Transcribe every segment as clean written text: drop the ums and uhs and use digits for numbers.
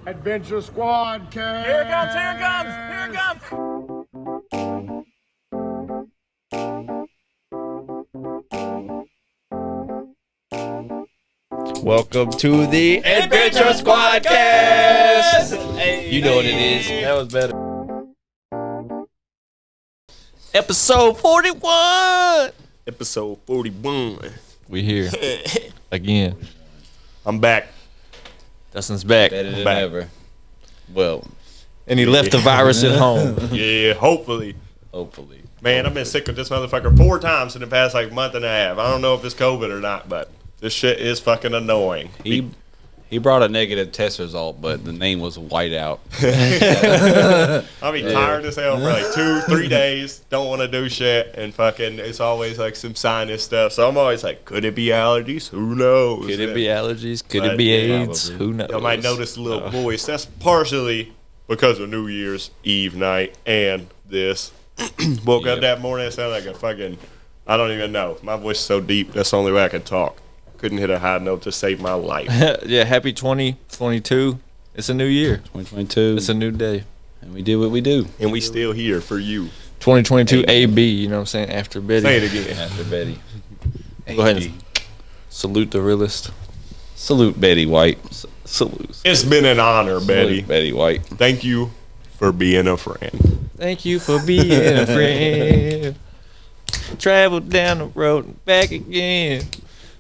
Adventure Squad cast. Here it comes, here it comes, here it comes. Welcome to the Adventure Squad cast. You know what it is. That was better. Episode 41. Episode 41. We here again. I'm back. Dustin's back. Better than Back. ever. Well, And he left the virus at home. Yeah, hopefully. hopefully. Man, I've been sick with this motherfucker 4 times in the past month and a half. I don't know if it's COVID or not, but this shit is fucking annoying. He brought a negative test result, but the name was white out. I'll be tired as hell for like 2-3 days. Don't want to do shit, and fucking it's always like some sinus stuff. So I'm always like, could it be allergies? Who knows? Could it be allergies? Could But it be yeah, AIDS? probably. Who knows? I might notice a little voice. That's partially because of New Year's Eve night and this. Woke up that morning and sounded like a fucking, I don't even know. My voice is so deep, that's the only way I can talk. Couldn't hit a high note to save my life. Yeah, happy 2022. It's a new year. 2022. It's a new day. And we do what we do. And we still here for you. 2022 AB, you know what I'm saying? After Betty. Say it again. After Betty. Go ahead and salute the realist. Salute Betty White. Salute. It's been an honor, Betty. Salute Betty White. Thank you for being a friend. Thank you for being a friend. Travel down the road and back again.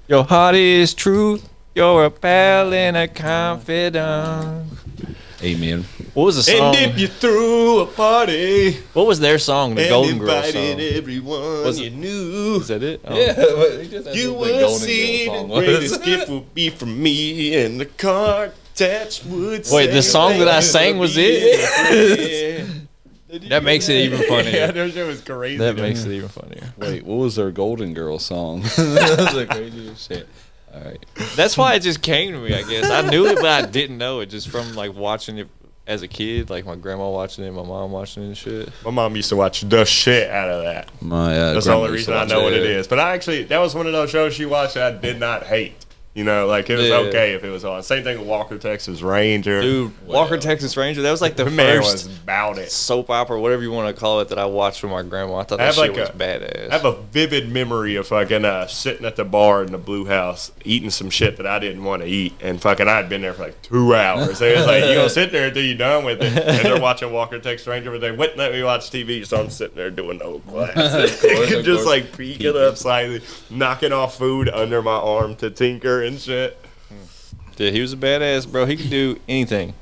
Your heart is truth. You're a pal and a confidant. Amen. What was the song? And if you threw a party What was their song? The and Golden Girls invited song. everyone Was you it- knew, Is that it? Oh. you would see the greatest gift would be from me, and the card attached would say, Wait, the song that I "Thank you sang for was being it? a friend." That makes it even Yeah, funnier. that shit was crazy. That makes it even funnier. Wait, what was their Golden Girl song? That was the craziest shit. All right. That's why it just came to me, I guess. I knew it, but I didn't know it just from like watching it as a kid, like my grandma watching it, my mom watching it and shit. My mom used to watch the shit out of that. My, That's the grandma only used to reason I watch know what it is. But that was one of those shows she watched that I did not hate. You know, like it was Yeah. okay if it was on. Same thing with Walker, Texas Ranger. Dude, Walker Texas Ranger, that was like the the man first was about it. soap opera, whatever you want to call it, that I watched with my grandma. I thought I that have shit like was badass. I have a vivid memory of fucking sitting at the bar in the Blue House eating some shit that I didn't want to eat, and fucking I had been there for like 2 hours. They was like, "You gonna sit there until you done with it?" And they're watching Walker Texas Ranger, but they wouldn't let me watch TV, so I'm sitting there doing no class, of just course. like peeking up slightly, knocking off food under my arm to tinker and shit. Yeah, he was a badass, bro. He could do anything.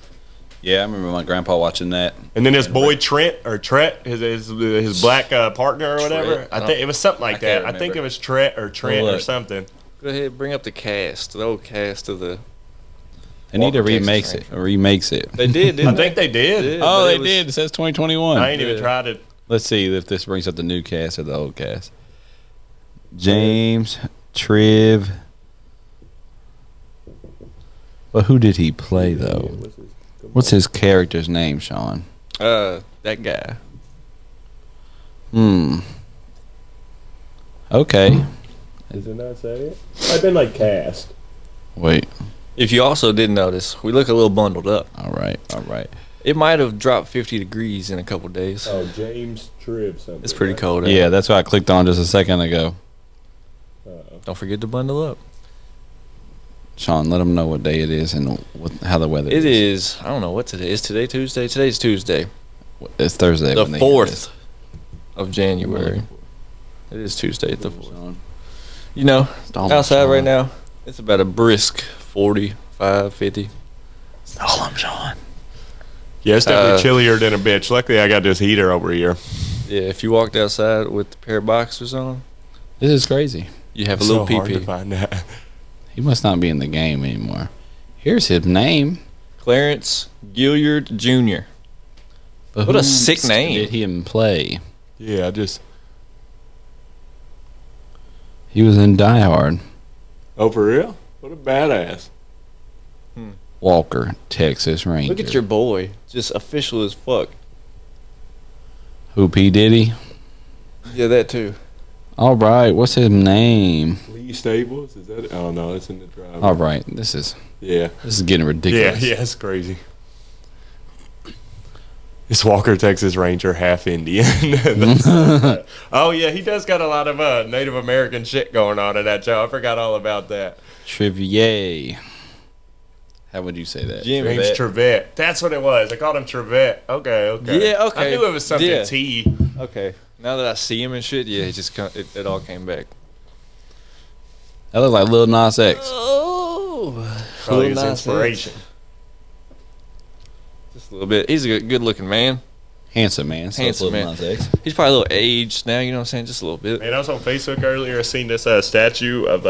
Yeah, I remember my grandpa watching that. And then his boy Trent his black partner or whatever. Trent? I think it was something like I can't that. I think remember. it was Trent or Trent or look. something. Go ahead, bring up the cast, the old cast of the. They need to Walker, Texas remakes it. Ranger. Remakes it. They did, didn't I think they did. Yeah, Oh, but they it was- did. It says 2021. I ain't even Yeah. tried it. Let's see if this brings up the new cast or the old cast. James Triv. But who did he play though? What's his character's name, Sean? That guy. Okay. Does it not say it? I've been like cast. Wait. If you also didn't notice, we look a little bundled up. All right. All right. It might have dropped 50 degrees in a couple days. Oh, James Tribb something. It's pretty cold out. Yeah, that's what I clicked on just a second ago. Don't forget to bundle up. Sean, let them know what day it is and how the weather is. It is, I don't know what today is. Today Tuesday? Today's Tuesday. It's Thursday. The when they hear this. 4th of January. It is Tuesday, the 4th. Sean. You know, Stall 'em, outside Sean. right now, it's about a brisk 45, 50. Stall 'em, Sean. Yeah, it's definitely chillier than a bitch. Luckily, I got this heater over here. Yeah, if you walked outside with a pair of boxers on, This is crazy. you have a It's little so hard to pee-pee. find that. He must not be in the game anymore. Here's his name. Clarence Gilliard Jr. But What a who sick name. Did him play? Yeah, I just. He was in Die Hard. Oh, for real? What a badass. Walker, Texas Ranger. Look at your boy. Just official as fuck. Who, P. Diddy? Yeah, that too. All right, what's his name? Lee Stables? Is that it? Oh, no, it's in the drive. All right, this is Yeah. getting Yeah, ridiculous. yeah, it's crazy. Is Walker Texas Ranger half Indian? Oh yeah, he does got a lot of Native American shit going on in that show. I forgot all about that. Trivia. How would you say that? James Trevette. That's what it was. I called him Trevette. Okay. Yeah, okay. I knew it was something Yeah. T. Okay. Now that I see him and shit, yeah, it all came back. That looks like Lil Nas X. Oh. Probably his inspiration. Just a little bit. He's a good looking man. Handsome man. So Handsome Lil man. Nas X. He's probably a little aged now, you know what I'm saying? Just a little bit. Man, I was on Facebook earlier. I seen this statue of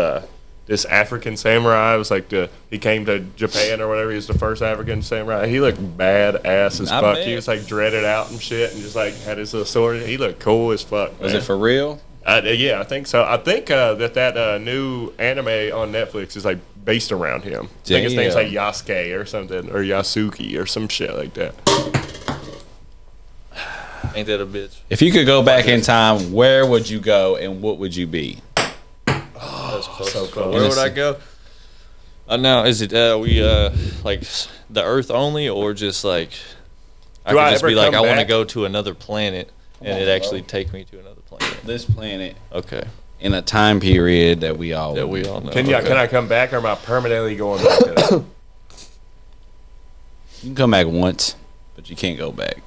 this African samurai. It was like he came to Japan or whatever. He was the first African samurai. He looked badass as I fuck. bet. He was like dreaded out and shit, and just like had his little sword. He looked cool as fuck. Was man. it for real? Yeah, I think so. I think that new anime on Netflix is like based around him. I think his name's like Yasuke or something, or Yasuki or some shit like that. Ain't that a bitch? If you could go back in time, where would you go and what would you be? That's close. So close. Where would I go? Now, is it like the Earth only, or just like I Do could I just ever be like, come I want to back? go to another planet, and it actually take me to another planet? This planet Okay, in a time period that we all that we all know. Can Okay. I come back, or am I permanently going back to that? You can come back once, but you can't go back.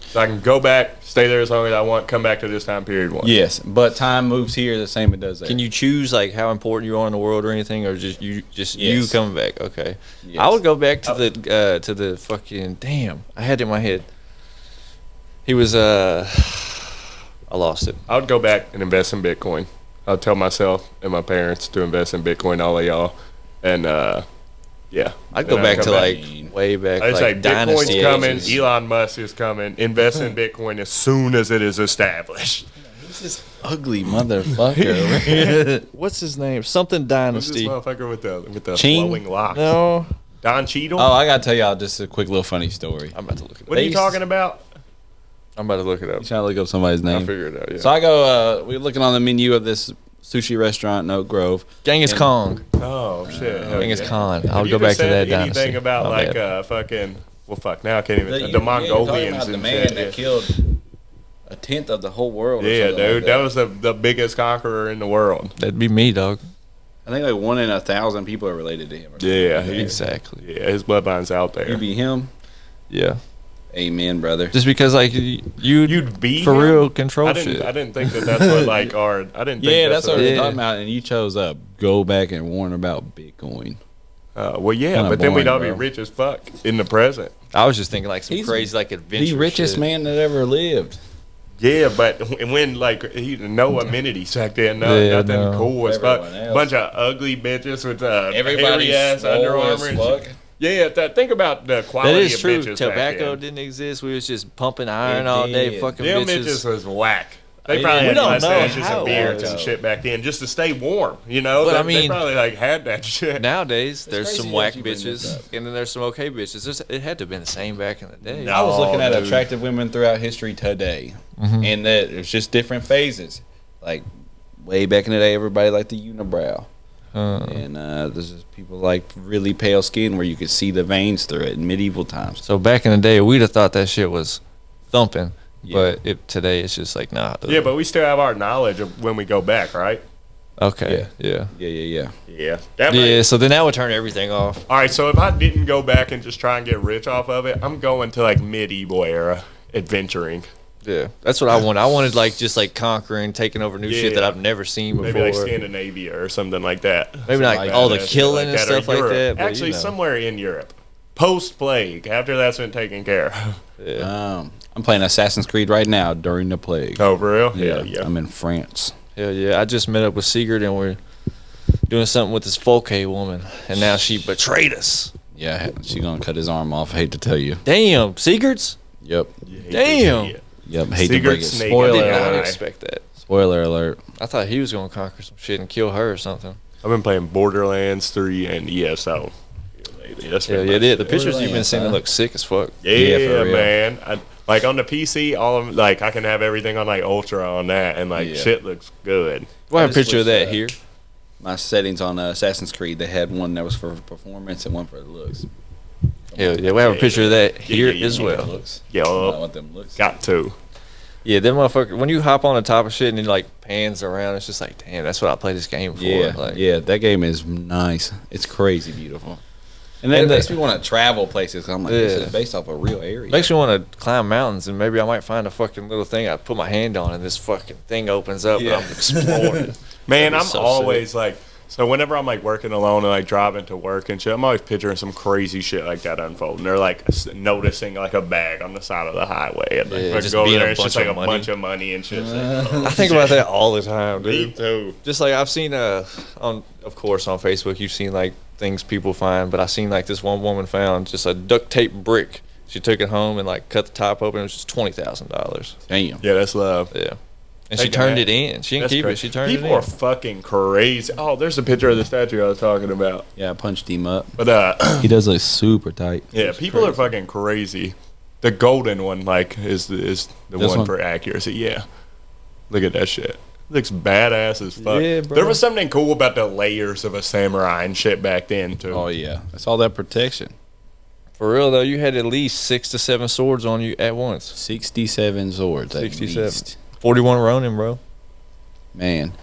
So I can go back, stay there as long as I want, come back to this time period once. Yes, but time moves here the same it does there. Can you choose like how important you are in the world or anything, or just you Yes. coming back? Okay, Yes. I would go back to the fucking damn. I had it in my head. He was I lost it. I would go back and invest in Bitcoin. I'll tell myself and my parents to invest in Bitcoin, all of y'all. And yeah. I'd go Then back come to back. like way back. I was like like, dynasty Bitcoin's coming, ages. Elon Musk is coming, invest in Bitcoin as soon as it is established. Who's this ugly motherfucker? What's his name? Something Who's this Dynasty. motherfucker with the Ching? flowing locks? No, Don Cheadle? Oh, I gotta tell y'all just a quick little funny story. I'm about to look it up. what are you they- talking about? I'm about to look it up. You trying to look up somebody's I'll name? figure it out. Yeah. So I go. We're looking on the menu of this sushi restaurant in Oak Grove. Genghis and- Kong. Oh, shit. hell Genghis yeah. Khan. Have I'll you go ever back to said that anything dynasty. about My like bad. fucking, well, fuck, now I can't even, The- the you're talking Mongolians about the and man shit. that killed a tenth of the whole world. Or Yeah, something dude, like that was the biggest conqueror in the world. That'd be me, dog. I think like 1 in 1,000 people are related to him. Or Yeah, something. Exactly. Yeah, his bloodline's out You there. be him. Yeah. Amen, brother. Just because like You'd be for him? real control I didn't. shit. I didn't think that's what like our. I didn't. Think Yeah, that's what what. we're Yeah. talking about. And you chose up. Go back and warn about Bitcoin. Well, yeah, Kinda but then we'd boring, all be bro. rich as fuck in the present. I was just thinking like some He's crazy like adventure. The richest shit. man that ever lived. Yeah, but when like he no amenities back then, Yeah, nothing no. cool as fuck. Everyone else. Bunch of ugly bitches with Everybody's hairy ass swole Under as Armour. And fuck. shit. Yeah, think about the That quality is of true. bitches Tobacco back didn't exist. We was just pumping It iron all day, did. fucking then. Them bitches. bitches was whack. They We probably had don't know mustaches how and it beards was. and shit back then just to stay warm. You know, But they, I mean- they probably like had that shit. Nowadays, there's crazy some that whack you bring this bitches, up. and then there's some okay bitches. It had to have been the same back in the day. No. I was looking at dude. attractive women throughout history today, Mm-hmm. and that it's just different phases. Like way back in the day, everybody liked the unibrow, and there's just people like really pale skin where you could see the veins through it in medieval times. So back in the day, we'd have thought that shit was thumping, Yeah. but today it's just like nah. Yeah, but we still have our knowledge of when we go back, right? okay, yeah. Yeah. Yeah. That might- Yeah, so then that would turn everything off. All right, so if I didn't go back and just try and get rich off of it, I'm going to like medieval era adventuring. Yeah, that's what I wanted. I wanted like just like conquering, taking over new shit that Yeah. I've never seen before. Maybe like Scandinavia or something like that. Maybe not like all the Shit killing like and that, or stuff like Europe. that. But, Actually, you know. somewhere in Europe. Post plague, after that's been taken care of. Yeah. I'm playing Assassin's Creed right now during the plague. Oh, for real? Yeah. I'm in France. Hell yeah! I just met up with Sigurd and we're doing something with this Folke woman, and now she betrayed us. Yeah, she's gonna cut his arm off. I hate to tell you. Damn, Sigurd's. Yep. Damn. Yep. Hate to Sigurd break it. Snake. I Spoiler did not alert. expect that. Spoiler alert. I thought he was gonna conquer some shit and kill her or something. I've been playing Borderlands 3 and ESO. Lately. That's Yeah, been yeah, my the shit. pictures you've been Borderlands, seeing huh? look sick as fuck. Yeah, for real. man. Like on the PC, all of like I can have everything on like ultra on that, and like Yeah. shit looks good. We'll have a I just picture of wish, that here. My settings on Assassin's Creed, they had one that was for performance and one for looks. Hell yeah, we have a picture of that here as Yeah, well. looks. I Yo, want them looks. got to. Yeah, them motherfucker. When you hop on the top of shit and it like pans around, it's just like, damn, that's what I played this game for. Yeah, Like, yeah, that game is nice. It's crazy beautiful. And it And makes me want to travel places. 'Cause I'm like, this Yeah. is based off a real area. makes me want to climb mountains, and maybe I might find a fucking little thing I put my hand on, and this fucking thing opens up, Yeah. and I'm exploring. Man, That'd be I'm so always like, so whenever I'm like working alone and like driving to work and shit, I'm always picturing some crazy shit like that unfolding. They're like noticing like a bag on the side of the highway and like Yeah, fucking just go over being there. a It's just bunch like of a money. bunch of money and shit. It's like, I think about that all the time, me dude. too. Just like I've seen, on of course on Facebook, you've seen like things people find, but I seen like this one woman found just a duct tape brick. She took it home and like cut the top open. It was just $20,000. Damn. Yeah, that's love. Yeah, and she Taking turned that. it in. She didn't That's keep it. crazy. She turned People it in. are fucking crazy. Oh, there's a picture of the statue I was talking about. Yeah, I punched him up. But He does look super tight. yeah, people are fucking crazy. The golden one like is the This one one? for accuracy. Yeah, look at that shit. Looks badass as fuck. Yeah, bro. There was something cool about the layers of a samurai and shit back then too. Oh yeah, that's all that protection. For real though, you had at least 6 to 7 swords on you at once. 67 swords. At 67. least. 41 Ronin, bro. Man.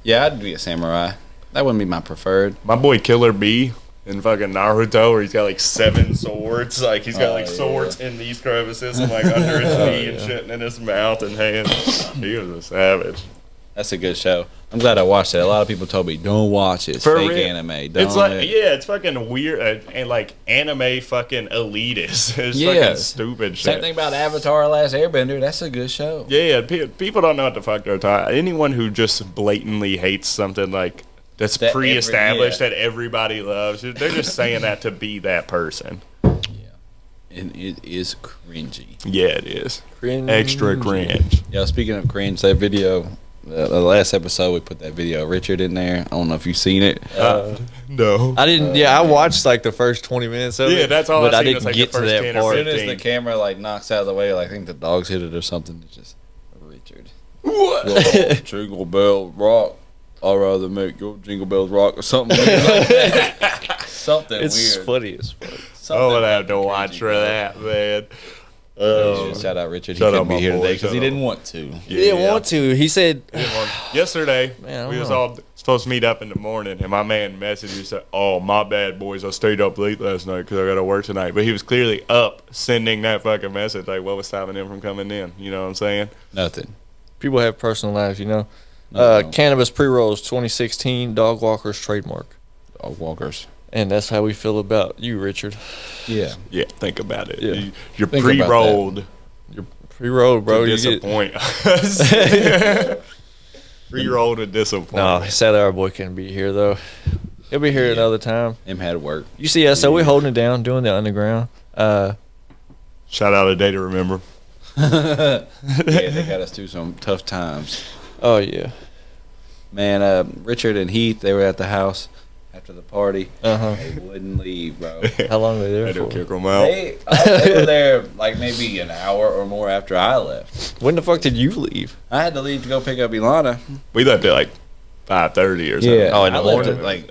Yeah, I'd be a samurai. That wouldn't be my preferred. My boy Killer B in fucking Naruto, where he's got like 7 swords. Like he's got like yeah. swords in these crevices and like under his knee and shit, and in his mouth and hands. He was a savage. That's a good show. I'm glad I watched it. A lot of people told me, don't watch it. It's For fake real. anime. Don't It's like, yeah, it's fucking weird and like anime fucking elitist. It's Yeah. fucking stupid shit. Same thing about Avatar: Last Airbender. That's a good show. Yeah, people don't know what the fuck they're talking. Anyone who just blatantly hates something like that's That pre-established yeah. that everybody loves, they're just saying that to be that person. And it is cringy. Yeah, it is. Cringe. Extra cringe. Yeah, speaking of cringe, that video, the last episode, we put that video of Richard in there. I don't know if you've seen it. No. I didn't. Yeah, I watched like the first 20 minutes of it. Yeah, that's all But I I seen didn't was, like, get the to first that 10 or part. As soon as the 15. camera like knocks out of the way, like I think the dogs hit it or something, it's just Richard. What? Jingle bells rock. I'd rather make your jingle bells rock or something. Weird like that. Something It's weird. funny as fuck. Something I would have to fucking watch cringy, for bro. that, man. Shout out Richard. He Shout couldn't out be my here boy, today because shout he out. didn't want to. He didn't want to. He said, Yesterday, Man, I we don't was know. all supposed to meet up in the morning, and my man messaged me said, "Oh, my bad, boys. I stayed up late last night because I got to work tonight." But he was clearly up sending that fucking message. Like, what was stopping him from coming in? You know what I'm saying? Nothing. people have personal lives, you know. No. Cannabis pre-rolls 2016 Dog Walkers trademark. Dog walkers. And that's how we feel about you, Richard. Yeah. Yeah, think about it. Yeah. You're Think about pre-rolled Pre-rolled, bro. to You get, disappoint us. Pre-rolled to disappoint. no, sadly our boy couldn't be here though. He'll be here another time. Him had to work. You see us, so we're holding it down, doing the underground. Shout out a day to remember. Yeah, they got us through some tough times. Oh yeah. Man, Richard and Heath, they were at the house after the party. Uh-huh. They wouldn't leave, bro. How long were they there Had to for? kick them out. They were there like maybe an hour or more after I left. When the fuck did you leave? I had to leave to go pick up Ilana. We left at like 5:30 or something. Oh, in the I left morning? at like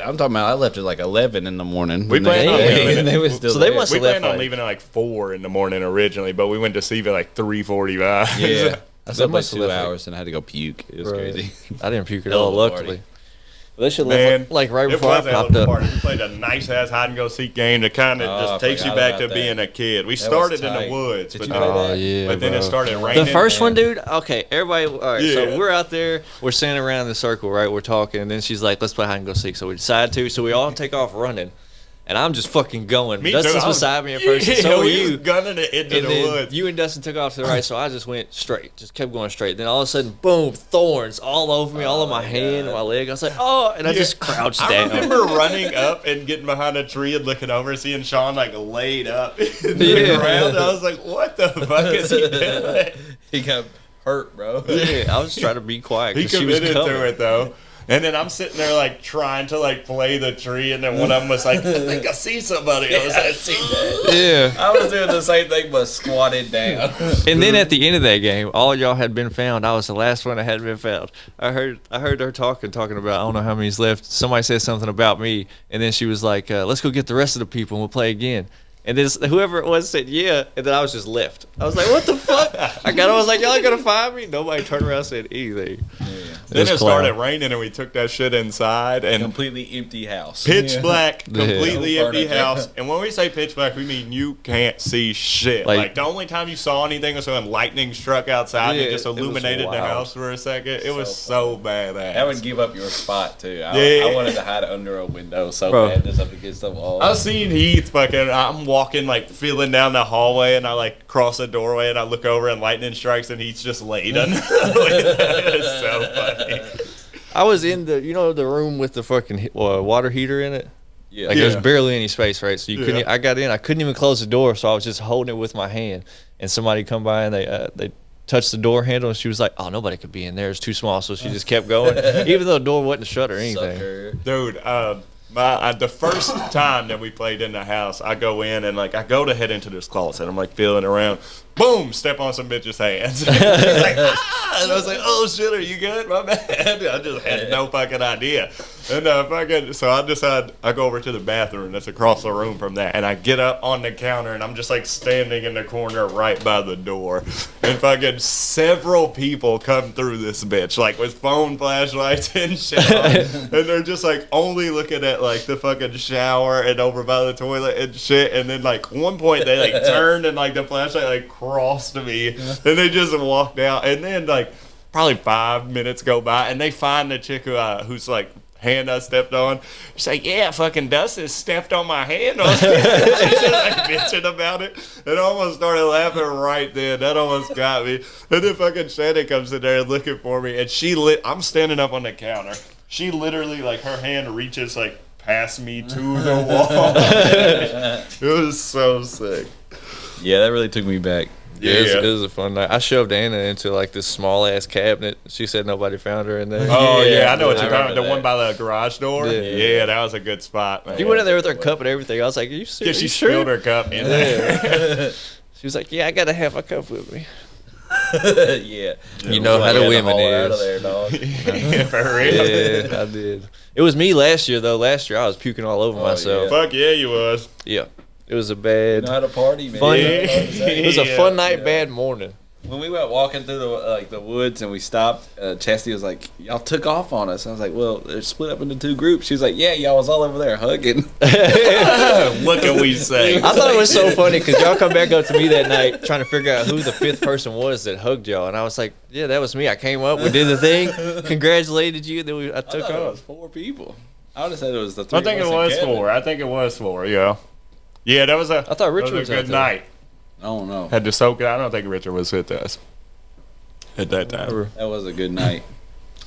I'm talking about I left at like 11 in the morning. We when planned on leaving and they was still So they there. must We have left planned on like- leaving at like 4 in the morning originally, but we went to Steve at like 3:45. Yeah. I They slept like must have 2 left, like- hours and I had to go puke. It was Right. crazy. I didn't puke at Hell all, of a luckily. party. But they should Man, left like right it before I was a hell popped of a up. party. We played a nice ass hide and go seek game that kind of Oh, just I takes you forgot back to about that. being a kid. We That started was in tight. the woods, Did but you then, play that? Oh yeah. but then it bro. started raining. The first one, man. dude. Okay, everybody. All right, Yeah. so we're out there. We're standing around in the circle, right? We're talking, and then she's like, "Let's play hide and go seek." So we decide to. So we all take off running, and I'm just fucking going. Me too. Dustin's I was- beside me at first. and Yeah, so were we was you. gunning it into And the then woods. you and Dustin took off to the right, so I just went straight, just kept going straight. Then all of a sudden, boom, thorns all over me, all on my hand, my leg. I was like, oh, and I Yeah. just crouched I down. remember running up and getting behind a tree and looking over and seeing Sean like laid up in the Yeah. ground. I was like, "What the fuck is he doing?" He got hurt, bro. Yeah, I was trying to be quiet He because she was committed coming. to it though. And then I'm sitting there like trying to like play the tree, and then one of them was like, "I think I see somebody." I was like, "I see that." Yeah. I was doing the same thing but squatted down. And then at the end of that game, all y'all had been found. I was the last one that hadn't been found. I heard her talking about I don't know how many's left. Somebody said something about me, and then she was like, "Let's go get the rest of the people and we'll play again." And then whoever it was said, yeah. And then I was just left. I was like, what the fuck? I was like, y'all gonna find me? Nobody turned around and said anything. Yeah. Then it started raining and we took that shit inside and Completely empty house. pitch black, completely No empty furniture. house. And when we say pitch black, we mean you can't see shit. Like the only time you saw anything was when lightning struck outside and it just it was illuminated the wild. house for a second. It was so badass. That would give up your spot too. Yeah. I wanted to hide under a window so Bro. bad just up against the wall. I've seen Heath fucking. I'm walking like feeling down the hallway and I like cross a doorway and I look over and lightning strikes and Heath's just laid under. It's so funny. I was in the room with the fucking water heater in it. yeah. Like there's barely any space, right? So you Yeah. couldn't. I got in. I couldn't even close the door, so I was just holding it with my hand. And somebody come by and they touched the door handle, and she was like, "Oh, nobody could be in there. It's too small." So she just kept going, even though the door wasn't shut or anything. Sucker. Dude, the first time that we played in the house, I go in and like I go to head into this closet. I'm like feeling around. Boom! Step on some bitch's hands. She's like, ah! And I was like, oh shit, are you good? My bad. I just had no fucking idea. And so I decide I go over to the bathroom that's across the room from that, and I get up on the counter and I'm just like standing in the corner right by the door, and fucking several people come through this bitch like with phone flashlights and shit on, and they're just like only looking at like the fucking shower and over by the toilet and shit, and then like one point they like turned and like the flashlight like crossed me, and they just walked out, and then like probably 5 minutes go by and they find the chick who's like hand I stepped on. She's like, yeah, fucking Dustin stepped on my hand. She's just like bitching about it. And I almost started laughing right then. That almost got me. And then fucking Shannon comes in there looking for me, and I'm standing up on the counter. She literally like her hand reaches like past me to the wall. It was so sick. Yeah, that really took me back. Yeah, it was a fun night. I shoved Anna into like this small ass cabinet. She said nobody found her in there. Oh yeah, I know what I you're talking about. remember The one that. by the garage door. Yeah. Yeah, that was a good spot, man. She went in there with her cup and everything. I was like, "Are you Yeah, serious? she You sure?" spilled her cup in there. She was like, "Yeah, I gotta have my cup with me." Yeah. You know how the Get women haul out of is. there, dog. Yeah, for real. Yeah, I did. It was me last year though. Last year I was puking all over myself. Fuck yeah, you was. Yeah, it was a bad. You know how to party, man. Fun. You know Yeah. what I'm saying? It was a Yeah. fun night, bad morning. When we went walking through the woods and we stopped, Chastity was like, "Y'all took off on us." I was like, "Well, they're split up into two groups." She was like, "Yeah, y'all was all over there hugging." What can we say? I thought it was so funny because y'all come back up to me that night trying to figure out who the fifth person was that hugged y'all, and I was like, "Yeah, that was me. I came up, we did the thing, congratulated you, then I I took thought it was off." 4 people. I would have said it was the 3. I think it was 4. I think it was 4. Yeah. Yeah, that was a. I thought Richard that was a out good there. night. I don't know. Had to soak it. I don't think Richard was with us at that time. That was a good night.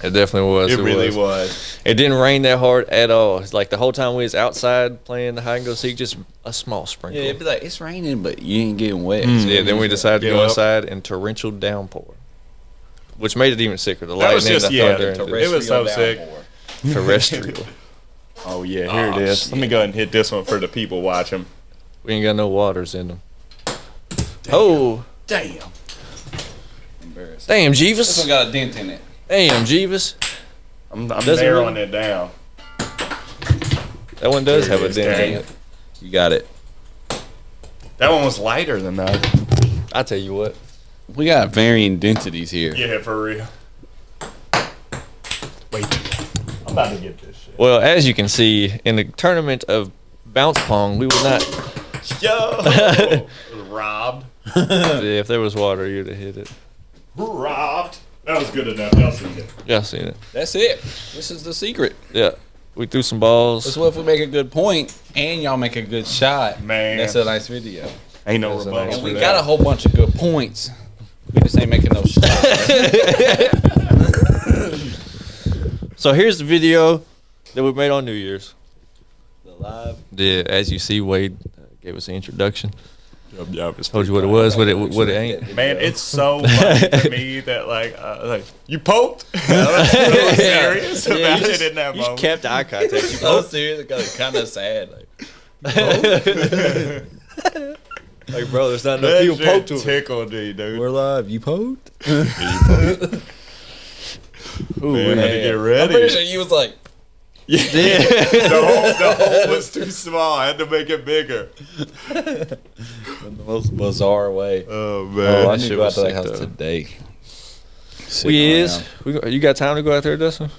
It definitely was. It really was. It didn't rain that hard at all. It's like the whole time we was outside playing the hide and go seek, just a small sprinkle. Yeah, it'd be like, it's raining, but you ain't getting wet. Yeah, then we decided to go Yep. inside and torrential downpour, which made it even sicker. The That was lightning, just- the yeah, thunder, the and It was so sick. Downpour. terrestrial. Oh yeah, here Oh, it is. shit. Let me go ahead and hit this one for the people watching. We ain't got no waters in them. Oh, Damn. Embarrassing. damn, This one Jeeves. got a dent in it. Damn, Jeeves. I'm Does it narrowing really? it down. That one does Here it have a is, dent dang in it. it. You got it. That one was lighter than that. I tell you what. We got varying densities here. Yeah, for real. Wait, I'm about to get this shit. Well, as you can see, in the tournament of bounce pong, we would not. Yo, robbed. If there was water, you'd have hit it. Robbed. That was good enough. Y'all seen it. Y'all seen it? That's it. This is the secret. Yeah. We threw some balls. That's what if we make a good point and y'all make a good shot. Man. That's a nice video. Ain't no That's a rebuttal nice And for we that. got a whole bunch of good points. We just ain't making no shots. So here's the video that we made on New Year's. The live. Yeah, as you see, Wade gave us the introduction. Yup, it's Told you what it was, what it ain't. Man, it's so funny to me that like you poked. I was so serious about it in that You moment. kept eye contact. So serious, it kind of sad. Like, Like, bro, there's not enough That people shit poked to it. tickled me, dude. live. You poked? Ooh, Ooh, man, had to get I'm ready. pretty sure you was like, The hole was too small. I had to make it bigger. In the most bizarre way. Oh man, I that need to shit go out was to that sick, house though. today. You got time to go out there, Dustin?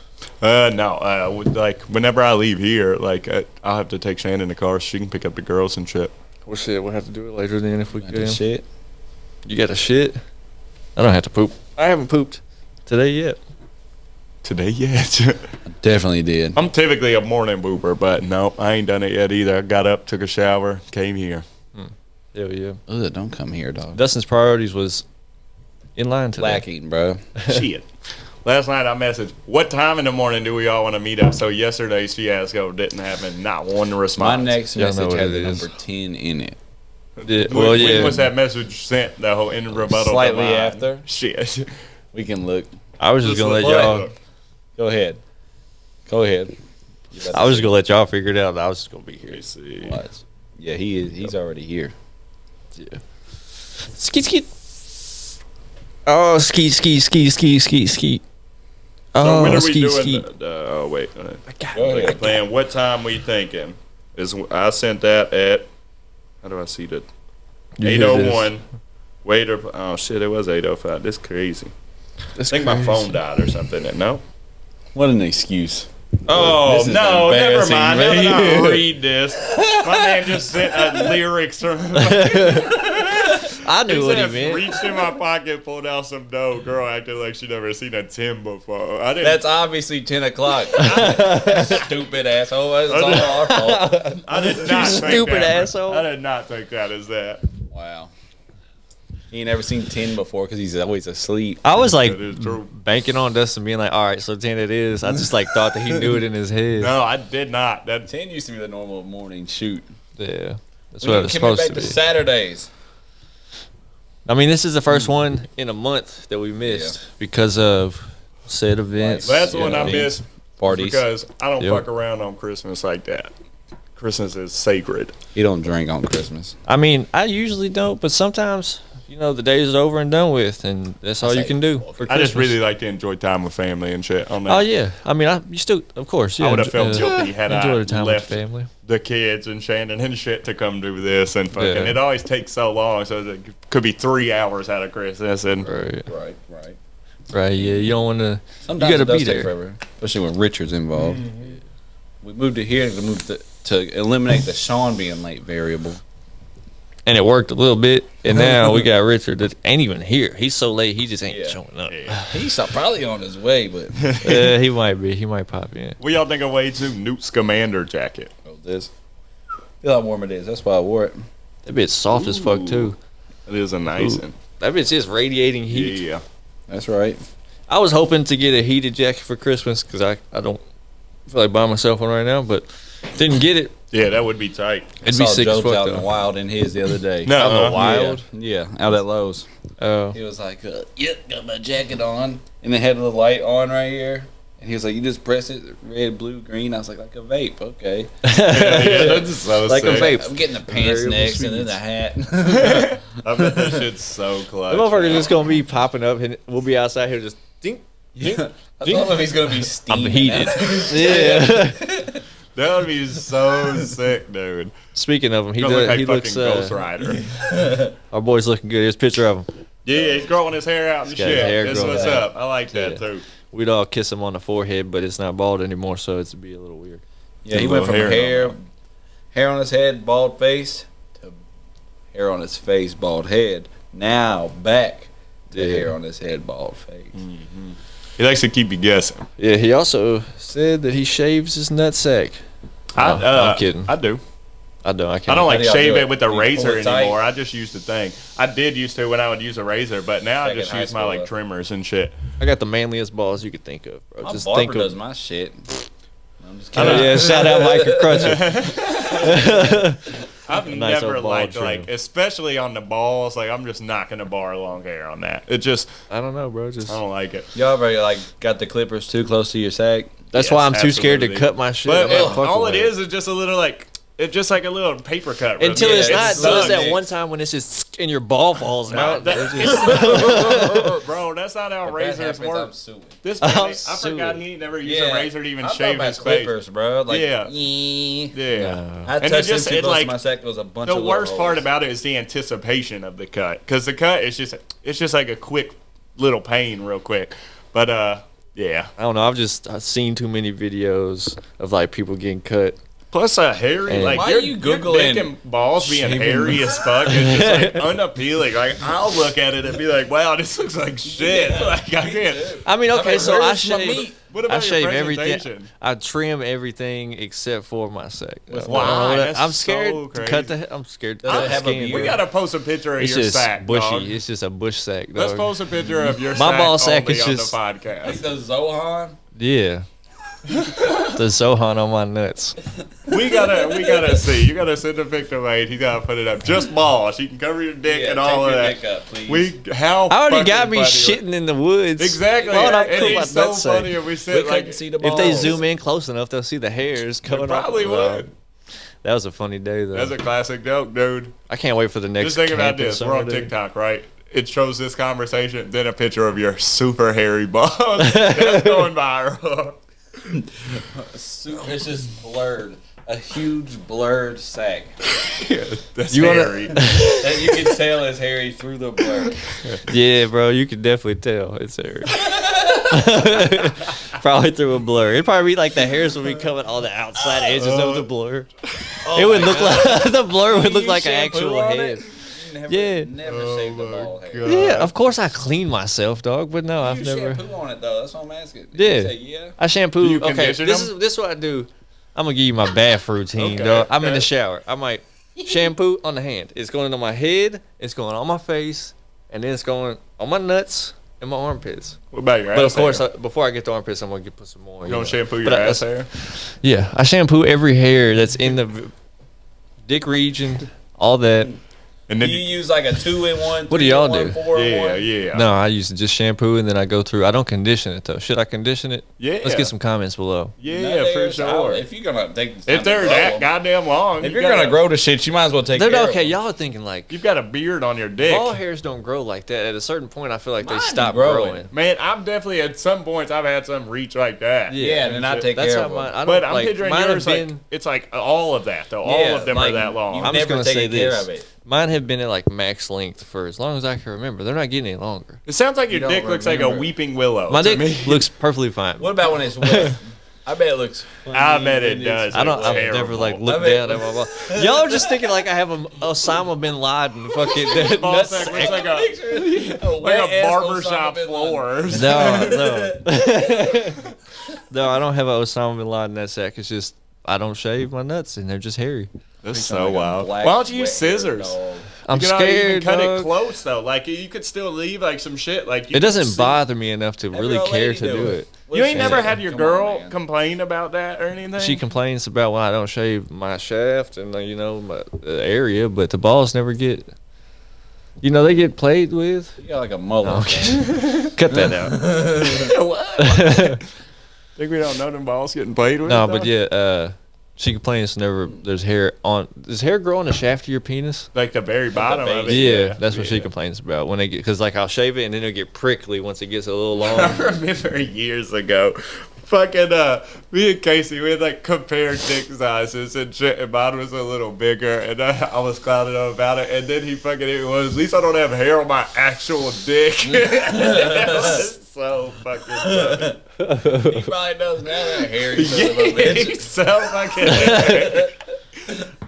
No. Like whenever I leave here, like I'll have to take Shannon in the car so she can pick up the girls and shit. Well, shit, we'll have to do it later then if we Got can. the shit. You got a shit? I don't have to poop. I haven't pooped today yet. Today, yet. Definitely did. I'm typically a morning booper, but no, I ain't done it yet either. I got up, took a shower, came here. Hell yeah. Ugh, don't come here, dog. Dustin's priorities was in line today. Lacking, bro. Shit. Last night I messaged, what time in the morning do we all want to meet up? So yesterday's fiasco didn't happen. Not one My response. next Y'all know message what has it the is. number 10 in it. Yeah, When- well, when yeah. was that message sent? The whole in rebuttal. Slightly to mine? after. Shit. We can look. I was just gonna let y'all. Go ahead. Go ahead. I was just gonna let y'all figure it out. I was just gonna be here. Let me see. Watch. Yeah, he is. He's already here. Yeah. Skeet skeet. Oh, skeet skeet skeet skeet skeet skeet. So Oh, when are we skeet doing skeet. oh, wait. Go ahead. Plan, what time we thinking? I sent that at, how do I see that? You hear this? 8:01. Waiter, oh shit, it was 8:05. This crazy. I think my crazy. phone died or something. No? What an excuse. Oh, This is no, never embarrassing, mind. man. Never mind. Read this. My man just sent lyrics from. I knew what he meant. Reached in my pocket, pulled out some dough. Girl acted like she never seen a Tim before. I didn't. That's obviously 10 o'clock. Stupid asshole. It's all our fault. I did not think stupid that. asshole. I did not think that as that. Wow. He ain't never seen 10 before because he's always asleep. I was like That is true. banking on Dustin being like, all right, so 10 it is. I just like thought that he knew it in his head. No, I did not. That 10 used to be the normal morning shoot. Yeah. That's We what need it's to commit supposed back to to be. Saturdays. I mean, this is the first one in a month that we missed because of said events. That's one I events. missed Parties. because I don't Yep. fuck around on Christmas like that. Christmas is sacred. He don't drink on Christmas. I mean, I usually don't, but sometimes, you know, the day is over and done with, and that's all you can do for Christmas. I just really like to enjoy time with family and shit. On that. Oh, yeah. I mean, you still, of course, yeah. I would have felt guilty had enjoy I the time left with the family. the kids and Shannon and shit to come do this and fucking. Yeah. It always takes so long, so it could be 3 hours out of Christmas and. Right. Right. Right, yeah. You don't want to. Sometimes You gotta it does be take there. forever, especially when Richard's involved. We moved it here to move to eliminate the Sean being late variable. And it worked a little bit, and now we got Richard that ain't even here. He's so late, he just ain't Yeah. showing up. He's probably on his way, but He might be. He might pop in. What y'all think of Wade's new Newt's Commander jacket? this. Feel how warm it is. That's why I wore it. That bitch soft as fuck, too. It is a nice Ooh. one. That bitch is radiating heat. Yeah. That's right. I was hoping to get a heated jacket for Christmas because I don't feel like buying myself one right now, but didn't get it. Yeah, that would be tight. It'd Saw be sick as Joe's fuck, out in the though. wild in his the other day. No, Out in the wild? Yeah, out at Lowe's. Oh. He was like, "Yep, got my jacket on," and it had a little light on right here. And he was like, "You just press it, red, blue, green." I was like a vape, okay. Yeah, that's so Like a sick. vape. I'm getting the pants Variable next and then speeds. the hat. I bet that shit's so clutch. The motherfucker's just going to be popping up, and we'll be outside here just dink. Yeah. I told him he's gonna be I'm steaming. heated. out. Yeah. That would be so sick, dude. Speaking of him, he He look like he fucking looks. Ghost Rider. Our boy's looking good. Here's a picture of him. Yeah, he's growing his hair out and got his shit. hair That's growing what's out. up. I like that Yeah. too. We'd all kiss him on the forehead, but it's not bald anymore, so it's be a little weird. Yeah, he A went from little hair hair on his head, bald face, to hair on his face, bald head. Now back to Yeah. hair on his head, bald face. He likes to keep you guessing. Yeah, he also said that he shaves his nutsack. I'm kidding. I do. I don't. I can't. I don't like do y'all shave do it it? with a You pull razor it tight? anymore. I just use the thing. I did used to when I would use a razor, but now Back I in just high use my school, like though. trimmers and shit. I got the manliest balls you could think of, bro. My Just barber think does of. my shit. I'm just Oh, kidding. yeah, shout out Mike Crutcher. I've Nice never old bald liked trim. like, especially on the balls. Like I'm just not gonna bar long hair on that. It just I don't know, bro. Just I don't like it. Y'all ever like got the clippers too close to your sack? that's Yes, why I'm too scared to absolutely. cut my shit. But I'm not fucking all with it is just a little like It's just like a little paper cut. Really. Until it's not. Until it's that sucks. one time when it's just and your ball falls out. Bro, that's not how If that razors happens, work. I'm suing. This man, I suing. forgot he never used a razor to even I'm shave talking his about face. clippers, bro. Like, Yeah. yeah. I And touched it just them too it's close like to my sack. It was a bunch the of worst little part holes. about it is the anticipation of the cut, because the cut is just like a quick little pain, real quick. But yeah. I don't know. I've seen too many videos of like people getting cut. Plus hairy, And- like Why your, are you your Googling dick and balls being shaving- hairy as fuck is just like unappealing. Like I'll look at it and be like, wow, this looks like shit. Like I can't. I mean, okay, so I where's my shave. meat? What I about your shave everything. presentation? I trim everything except for my sack. Why? That's I'm scared so to cut crazy. the. I'm scared to Does cut it the have a skin. beard? We bro. gotta post a picture of It's your just sack, bushy. dog. It's just a bush sack, dog. Let's post a picture of your My sack ball sack only is on just- the Like podcast. the Zohan. Yeah. The Zohan on my nuts. We gotta see. You gotta send a picture, mate. You gotta put it up. Just balls. You can cover your dick and all of that. Up, please. How I already fucking got me funny- shitting in the woods. Exactly. Why would I And put my it's so nuts funny sack? if we we sit couldn't like see the If balls. they zoom in close enough, they'll see the hairs they coming off. probably would. That was a funny day, though. That's a classic joke, dude. I can't wait for the next. Just think about camping this. We're summer on day. TikTok, right? It shows this conversation, then a picture of your super hairy balls. That's going viral. It's just blurred. A huge blurred sack That's You wanna- hairy. that you can tell is hairy through the blur. Yeah, bro, you can definitely tell it's hairy. Probably through a blur. It'd probably be like the hairs would be coming on the outside edges of the blur. It would look like the blur would look like an actual head. Yeah. Never shaved the ball hair. God. Yeah, of course I clean myself, dog, but no, I've You never. shampoo on it though. That's what I'm asking. Did Yeah. You say yeah. I shampoo. Do you Okay, condition this them? is what I do. I'm gonna give you my bath routine, Okay, dog. I'm in okay. the shower. I might shampoo on the hand. It's going on my head. It's going on my face, and then it's going on my nuts and my armpits. What about your But ass of course, hair? before I get to armpits, I'm gonna put some more. You don't know. shampoo your But ass hair? Yeah, I shampoo every hair that's in the dick region, all that. And Do then you use like a 2-in-1? What do y'all 3-in-1, do? 4-in-1? yeah. No, I use just shampoo and then I go through. I don't condition it though. Should I condition it? Yeah. Let's get some comments below. Yeah, No, for there's- sure. If you're gonna take the time If they're to grow that 'em. goddamn long, If you you're gonna grow the shit, you might as well take They're care okay. of 'em. Y'all are thinking like you've got a beard on your dick. ball hairs don't grow like that. At a certain point, I feel like Mine they be stop growing. growing. Man, I'm definitely at some points I've had some reach like that. Yeah, and then I take That's care how of mine. them. I don't But I'm like. picturing Mine yours have like been. it's like all of that though. All Yeah, of them like, are that long. you I'm just never gonna say taken care this. of it. Mine have been at like max length for as long as I can remember. They're not getting any longer. It sounds like your don't dick looks like a remember. weeping willow. My to dick me. looks perfectly fine. What about when it's wet? I bet it looks. Funny I bet it when does. it's I don't. It's I've terrible. never like looked I bet- down at my ball. Y'all are just thinking like I have a Osama bin Laden fucking Ball nuts. sack looks like a like wet a ass barbershop Osama bin floor. No. No, I don't have a Osama bin Laden nut sack. It's just I don't shave my nuts and they're just hairy. That's Like so a wild. black, Why don't you use wet hair scissors? dog. I'm You can even scared. cut dog. it close though. Like you could still leave like some shit. Like you It doesn't can see- bother me enough to Have really your old care lady to do it. You ain't Listen, never had your come girl on, man. complain about that or anything. She complains about when I don't shave my shaft and you know my area, but the balls never get. You know they get played with. You got like a mullet. Okay. Cut that out. What? Think we don't know them balls getting played with? No, though? but yeah, she complains whenever there's hair on. Does hair grow on the shaft of your penis? Like the very bottom of it. Yeah, that's what she Yeah. complains about when they get because like I'll shave it and then it'll get prickly once it gets a little long. I remember years ago, fucking me and Casey, we had like compared dick sizes and shit, and mine was a little bigger, and I was clowning him about it, and then he fucking it was at least I don't have hair on my actual dick. That was so fucking funny. He probably does now. That hairy son of a Yeah, bitch. he's so fucking.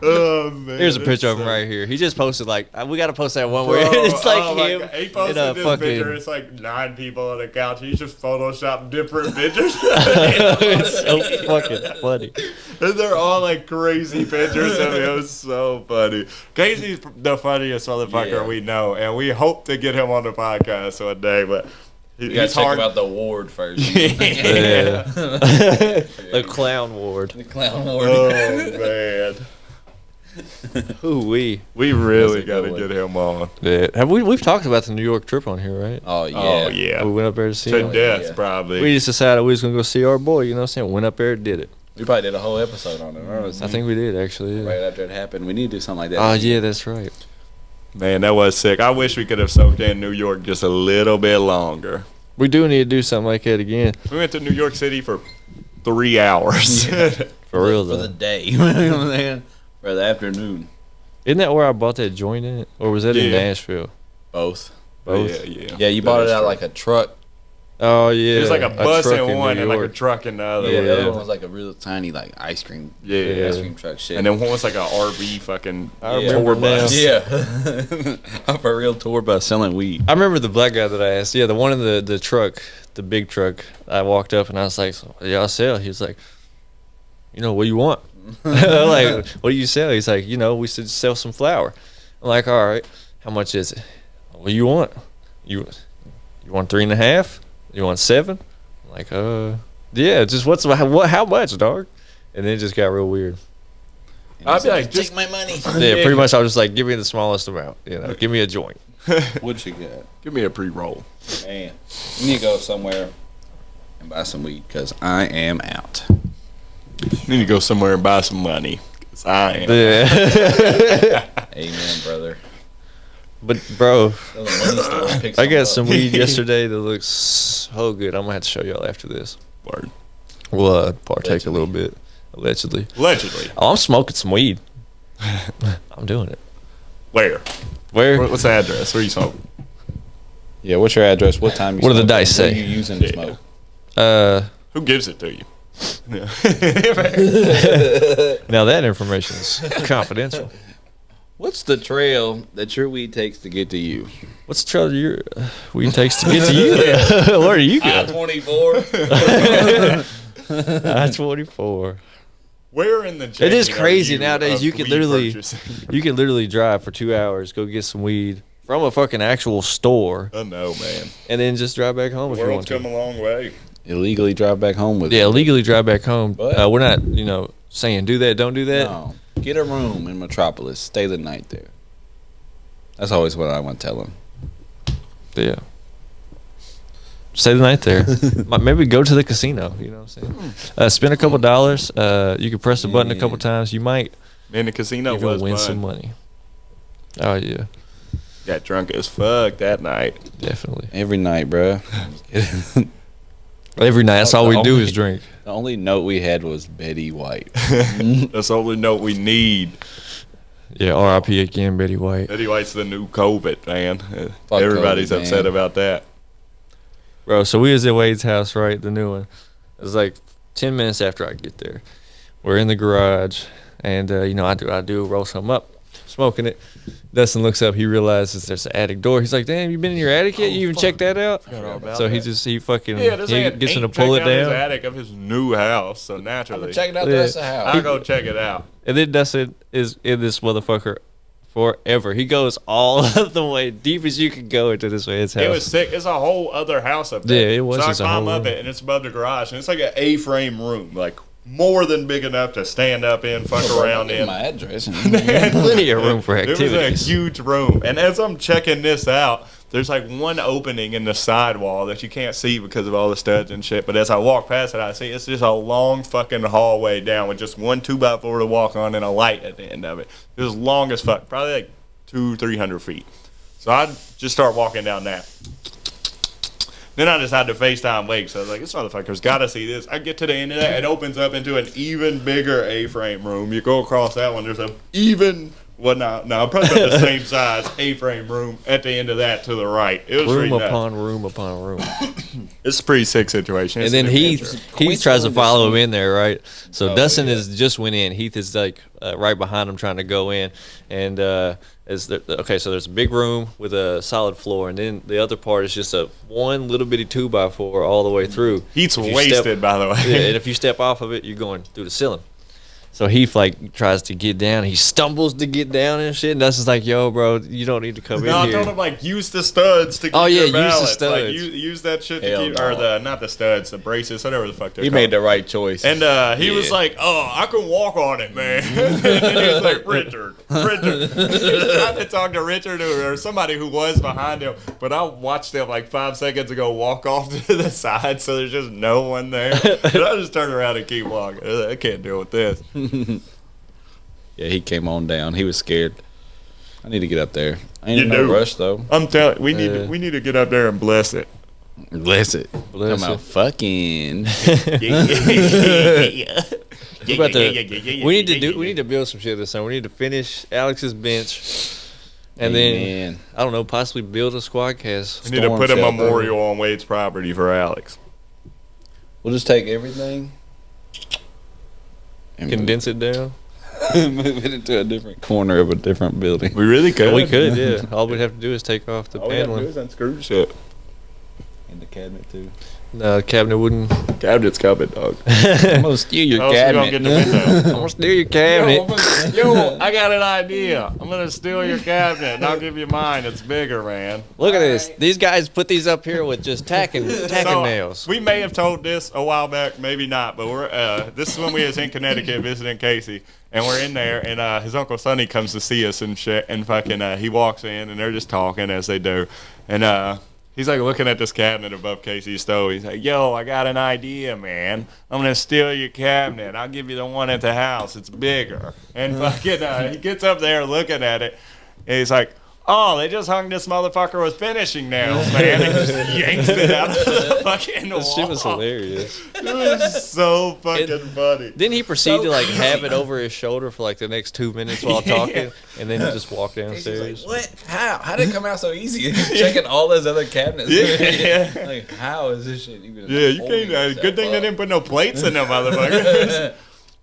Oh man, Here's a it's picture of him so- right here. He just posted like we got to post that one where Bro, it's like oh my him God. He in posted a this fucking. picture. It's like 9 people on the couch. He's just photoshopped different pictures. It's so fucking funny. And they're all like crazy pictures of him. It was so funny. Casey's the funniest motherfucker Yeah. we know, and we hope to get him on the podcast one day. But You gotta he's check hard. about the ward first. Yeah. The clown ward. The clown ward. Oh man, Ooh wee. we really That's a got to good get him on. Yeah. Have we've talked about the New York trip on here, right? Oh yeah. Oh yeah, We went up there to see to him. death Yeah. probably. We just decided we was gonna go see our boy. You know what I'm saying? Went up there, did it. We probably did a whole episode on it. Remember? I think we did actually. Yeah. Right after it happened, we need to do something like that. Oh yeah, that's right. Man, that was sick. I wish we could have soaked in New York just a little bit longer. We do need to do something like that again. We went to New York City for 3 hours. For real for though. the day. You know what I'm saying? For the afternoon. Isn't that where I bought that joint in? Or was that in Yeah. Nashville? Both. Both? Yeah. Yeah, you bought it out like a truck. Oh yeah. It was like a bus truck in one New and like a York. truck in the other. Yeah, one. the other one was like a real tiny like ice cream. Yeah. Ice cream truck shit. And then one was like a RV fucking I remember tour now. bus. Yeah. Off a real tour bus selling weed. I remember the black guy that I asked. Yeah, the one in the truck, the big truck. I walked up and I was like, so, "What do y'all sell?" He was like, "You know, what do you want?" I'm like, "What do you sell?" He's like, "You know, we should sell some flour." I'm like, "All right, how much is it?" "What do you want? You want 3.5? You want 7?" I'm like, yeah, just how much, dog?" And then it just got real weird. I'd be like, take just my money. Yeah, pretty much. I was just like, "Give me the smallest amount. You know, give me a joint." What you got? give me a pre-roll. Man, you need to go somewhere and buy some weed because I am out. Need to go somewhere and buy some money. 'Cause I am. Yeah. Amen, brother. But bro, Go to the money store and pick I got up. some weed yesterday that looks so good. I'm gonna have to show y'all after this. Word. We'll partake a little bit, allegedly. Allegedly. Oh, I'm smoking some weed. I'm doing it. Where? Where? What's the address? Where you smoking? Yeah, what's your address? What time you What do the smoke? dice What say? are you using to Yeah. smoke? Who gives it to you? Yeah. Now that information is confidential. What's the trail that your weed takes to get to you? What's the trail your weed takes to get to you? Where are you going? I-24. I-24. Where in the It is chain crazy are you nowadays. of You can weed literally, purchasing? you can literally drive for 2 hours, go get some weed from a fucking actual store, I know, man. and then just drive back home The if you want world's to. come a long way. Illegally drive back home with Yeah, it. legally drive back home. But- We're not, saying do that, don't do that. No. Get a room in Metropolis. Stay the night there. That's always what I want to tell them. Yeah. Stay the night there. Maybe go to the casino. You know what I'm saying? Spend a couple dollars. You can press the button a couple times. You might Man, the casino you're gonna was win fun. some money. Oh yeah, Got drunk as fuck that night. definitely. Every night, bro. Every night, that's all we do only- is drink. The only note we had was Betty White. That's the only note we need. Yeah, R.I.P. again, Betty White. Eddie White's the new COVID, man. Fuck Everybody's COVID, upset man. about that. Bro, so we was at Wade's house, right? The new one. It was like 10 minutes after I get there. We're in the garage, and I do roll something up, smoking it. Dustin looks up. He realizes there's an attic door. He's like, "Damn, you been in your attic yet? You even checked that out?" So he fucking Yeah, this he man gets him to ain't pull it checked out his down. attic of his new house, so naturally, Check it out Yeah. the rest of the house. I'll go check it out. And then Dustin is in this motherfucker forever. He goes all the way deep as you can go into this man's house. It was sick. It's a whole other house up there. Yeah, it was So I just a climb whole up room. it, and it's above the garage, and it's like an A-frame room, like more than big enough to stand up in, fuck around Give in. my address. Plenty of room for It was a activities. huge room, and as I'm checking this out, there's like one opening in the sidewall that you can't see because of all the studs and shit. But as I walk past it, I see it's just a long fucking hallway down with just one 2x4 to walk on and a light at the end of it. It was long as fuck, probably like 200-300 feet. So I just start walking down that. Then I decided to FaceTime Wake, so I was like, this motherfucker's got to see this. I get to the end of that, it opens up into an even bigger A-frame room. You go across that one, there's a even, well, no, probably about the same size A-frame room at the end of that to the right. It was Room pretty nuts. upon room upon room. It's a pretty sick situation. It's And then an adventure. Heath tries to follow him in there, right? So Oh, Dustin yeah. is just went in. Heath is like right behind him trying to go in. And so there's a big room with a solid floor, and then the other part is just a one little bitty 2x4 all the way through. He's If you wasted, step- by the way. Yeah, and if you step off of it, you're going through the ceiling. So he like tries to get down. He stumbles to get down and shit. And Dustin's like, "Yo, bro, you don't need to come in No, I here." told him like use the studs to keep Oh, yeah, your use the balance. studs. Like use that shit to Hell keep, no. or the not the studs, the braces, whatever the fuck they're He called. made the right choice. And he was like, "Oh, I can walk on it, man." And he was like, "Richard." He was trying to talk to Richard or somebody who was behind him, but I watched him like 5 seconds ago walk off to the side, so there's just no one there. And I just turned around and keep walking. I can't deal with this. Yeah, he came on down. He was scared. I need to get up there. I ain't You in no do. rush though. I'm telling we need to get up there and bless it. Bless it. Bless Come it. out fucking. We about to. We need to build some shit this summer. We need to finish Alex's bench, and then Amen. I don't know, possibly build a squad cast. We need to Storm put a shelter. memorial on Wade's property for Alex. We'll just take everything and Condense it down. move it into a different corner of a different building. We really could. We could, yeah. All we'd have to do is take off the All we have to do paneling. is unscrew the shit. In the cabinet too. No, the cabinet wouldn't. Cabinet's coming, dog. I'm gonna steal your How else we gonna cabinet. get the window? I'm gonna steal your cabinet. Yo, I got an idea. I'm gonna steal your cabinet and I'll give you mine. It's bigger, man. Look at this. These guys put these up here with just tacking So, nails. we may have told this a while back, maybe not, but we're this is when we was in Connecticut visiting Casey, and we're in there, and his uncle Sonny comes to see us and shit, and fucking he walks in, and they're just talking as they do, and he's like looking at this cabinet above Casey's stove. He's like, "Yo, I got an idea, man. I'm gonna steal your cabinet. I'll give you the one at the house. It's bigger." And fucking he gets up there looking at it, and he's like, "Oh, they just hung this motherfucker with finishing nails, man." And just yanks it out of the fucking wall. This shit was hilarious. It was so fucking funny. Didn't he proceed to like have it over his shoulder for like the next 2 minutes while talking, and then he just walk downstairs? What? How? How did it come out so easy? Checking all those other cabinets. Yeah. Like, how is this shit even? Yeah, you holding can't. itself Good thing they up? didn't put no plates in them motherfuckers.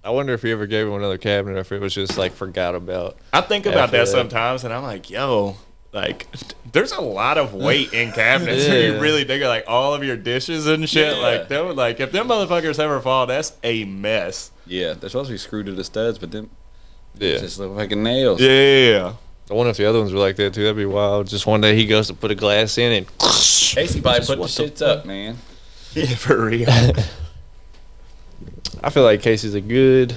I wonder if he ever gave him another cabinet, or if it was just like forgot about. I think about After that that. sometimes, and I'm like, yo, like, there's a lot of weight in cabinets. When Yeah. you really think of like all of your dishes and shit. Yeah. Like, them, like if them motherfuckers ever fall, that's a mess. Yeah, they're supposed to be screwed to the studs, but then Yeah. it's just little fucking nails. Yeah. I wonder if the other ones were like that too. That'd be wild. Just one day he goes to put a glass in and Casey probably put the What the shits up, man. Yeah, for real. I feel like Casey's a good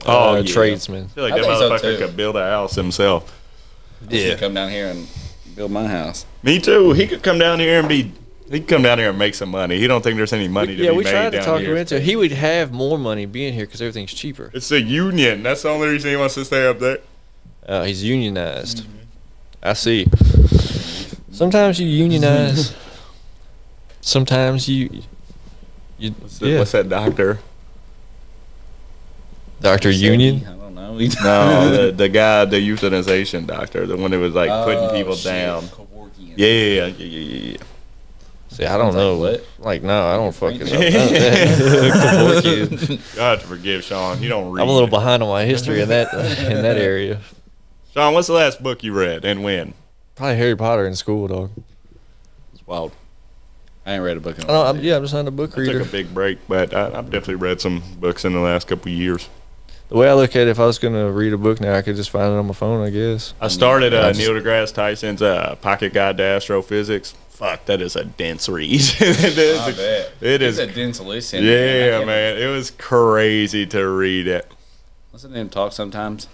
Oh, yeah. tradesman. I feel like I that think so, motherfucker too. could build a house himself. He could come down here and build my house. Me too. He could come down here and be. He could come down here and make some money. He don't think there's any money to Yeah, be we made tried to down talk here. him into it. He would have more money being here because everything's cheaper. It's a union. That's the only reason he wants to stay up there. He's unionized. I see. Sometimes you unionize. Sometimes you What's that doctor? Dr. Union. I don't know. No, the guy, the euthanization doctor, the one that was like putting people down. Kevorkian. Yeah. See, I don't know. What? Like, no, I don't fucking know. God to forgive Sean. You don't read. I'm a little behind on my history in that area. Sean, what's the last book you read and when? Probably Harry Potter in school, dog. It's wild. I ain't read a book in a I know, while. I'm just not a book I took reader. a big break, but I've definitely read some books in the last couple of years. The way I look at it, if I was going to read a book now, I could just find it on my phone, I guess. I started I just- Neil deGrasse Tyson's Pocket Guide to Astrophysics. Fuck, that is a dense read. it bet. it is. It's a dense listen. Yeah, man. It was crazy to read it. Listening to him talk sometimes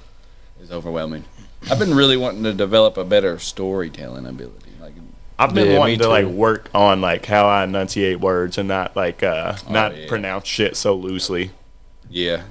is overwhelming. I've been really wanting to develop a better storytelling ability. Like, I've been Yeah, wanting me to like too. work on like how I enunciate words and not like not yeah. pronounce shit so loosely. yeah.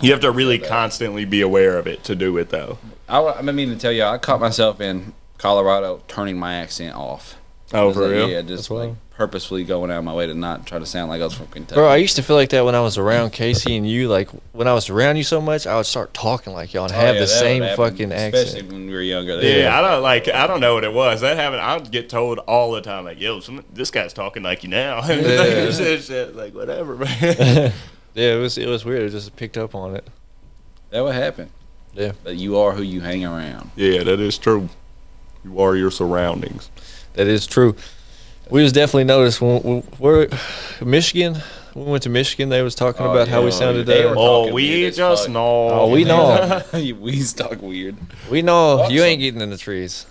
You have to really constantly be aware of it to do it though. I mean to tell you, I caught myself in Colorado turning my accent off. Oh, for Like, real? Yeah, just That's like wild. purposefully going out of my way to not try to sound like I was from Kentucky. Bro, I used to feel like that when I was around Casey and you. Like, when I was around you so much, I would start talking like y'all and have the that same would happen, fucking especially accent. when we were younger. Yeah, I don't know what it was. That happened. I would get told all the time, like, "Yo, this guy's talking like you now." Shit, like whatever, man. Yeah, it was weird. I just picked up on it. That would happen. Yeah. But you are who you hang around. Yeah, that is true. You are your surroundings. That is true. We just definitely noticed when we're Michigan. when we went to Michigan, they was talking about how we sounded. They were talking we weird as just fuck. know. Oh, we know. We talk weird. We know you Awesome. ain't getting in the trees.